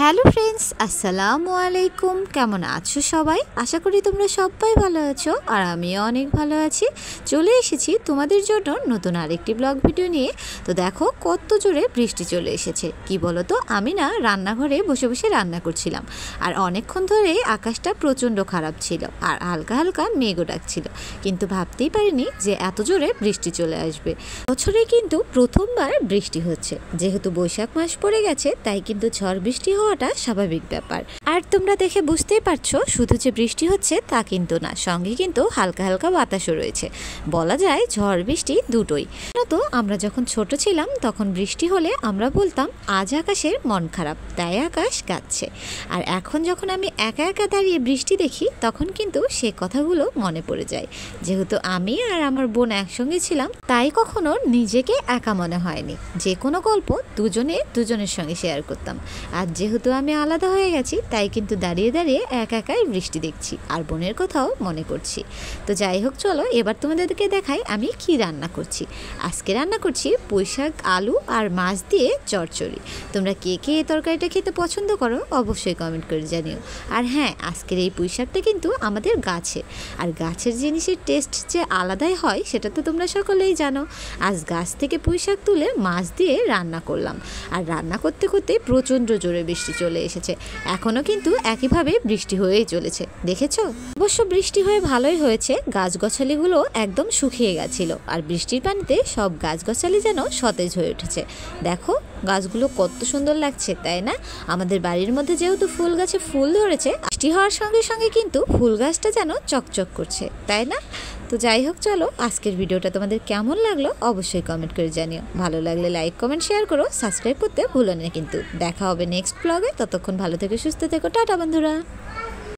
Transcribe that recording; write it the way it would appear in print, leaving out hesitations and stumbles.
Hello friends, আসসালামু আলাইকুম। কেমন আছো সবাই? আশা করি তোমরা সবাই ভালো আছো, আর আমিও অনেক ভালো আছি। চলে এসেছি তোমাদের জন্য নতুন আরেকটি ব্লগ ভিডিও নিয়ে। তো দেখো কত জোরে বৃষ্টি চলে এসেছে। কি বলো তো, আমি না রান্নাঘরে বসে বসে রান্না করছিলাম, আর অনেকক্ষণ ধরে আকাশটা প্রচণ্ড খারাপ ছিল, আর হালকা হালকা মেঘও ডাকছিল, কিন্তু ভাবতেই পারিনি যে এত জোরে বৃষ্টি চলে আসবে। বছরে কিন্তু প্রথমবার বৃষ্টি হচ্ছে। যেহেতু বৈশাখ মাস পড়ে গেছে, তাই কিন্তু ঝড় বৃষ্টি হওয়াটা স্বাভাবিক ব্যাপার। আর তোমরা দেখে বুঝতেই পারছো, শুধু যে বৃষ্টি হচ্ছে তা কিন্তু না, সঙ্গে কিন্তু হালকা হালকা বাতাসও রয়েছে। বলা যায় ঝড় বৃষ্টি দুটোই। তো আমরা যখন ছোট ছিলাম তখন বৃষ্টি হলে আমরা বলতাম আজ আকাশের মন খারাপ, তাই আকাশ কাঁদছে। আর এখন যখন আমি একা একা দাঁড়িয়ে বৃষ্টি দেখি, তখন কিন্তু সে কথাগুলো মনে পড়ে যায়। যেহেতু আমি আর আমার বোন একসঙ্গে ছিলাম, তাই কখনো নিজেকে একা মনে হয়নি। যে কোনো গল্প দুজনের সঙ্গে শেয়ার করতাম। আর যেহেতু আমি আলাদা হয়ে গেছি, তাই কিন্তু দাঁড়িয়ে দাঁড়িয়ে একা একাই বৃষ্টি দেখছি, আর বোনের কথাও মনে করছি। তো যাই হোক, চলো এবার তোমাদেরকে দেখাই আমি কি রান্না করছি। আজকে রান্না করছি পুঁইশাক, আলু আর মাছ দিয়ে চচ্চড়ি। তোমরা কে কে এই তরকারিটা খেতে পছন্দ করো অবশ্যই কমেন্ট করে জানিও। আর হ্যাঁ, আজকের এই পুঁইশাকটা কিন্তু আমাদের গাছে, আর গাছের জিনিসের টেস্ট যে আলাদাই হয় সেটা তো তোমরা সকলেই জানো। আজ গাছ থেকে পুঁইশাক তুলে মাছ দিয়ে রান্না করলাম, আর রান্না করতে করতে প্রচণ্ড জোরে বৃষ্টি চলে এসেছে। এখনও কিন্তু একইভাবে বৃষ্টি হয়েই চলেছে, দেখেছো? অবশ্য বৃষ্টি হয়ে ভালোই হয়েছে, গাছগাছালিগুলো একদম শুকিয়ে গেছিল, আর বৃষ্টির পানিতে সব গাছগাছালি যেন সতেজ হয়ে উঠেছে। দেখো গাছগুলো কত সুন্দর লাগছে, তাই না? আমাদের বাড়ির মধ্যে যেহেতু ফুল গাছে ফুল ধরেছে, বৃষ্টি হওয়ার সঙ্গে সঙ্গে কিন্তু ফুল গাছটা যেন চকচক করছে, তাই না? তো যাই হোক, চলো আজকের ভিডিওটা তোমাদের কেমন লাগলো অবশ্যই কমেন্ট করে জানিও। ভালো লাগলে লাইক, কমেন্ট, শেয়ার করো, সাবস্ক্রাইব করতে ভুলো না কিন্তু। দেখা হবে নেক্সট ব্লগে। ততক্ষণ ভালো থেকো, সুস্থ থেকো, টাটা বন্ধুরা।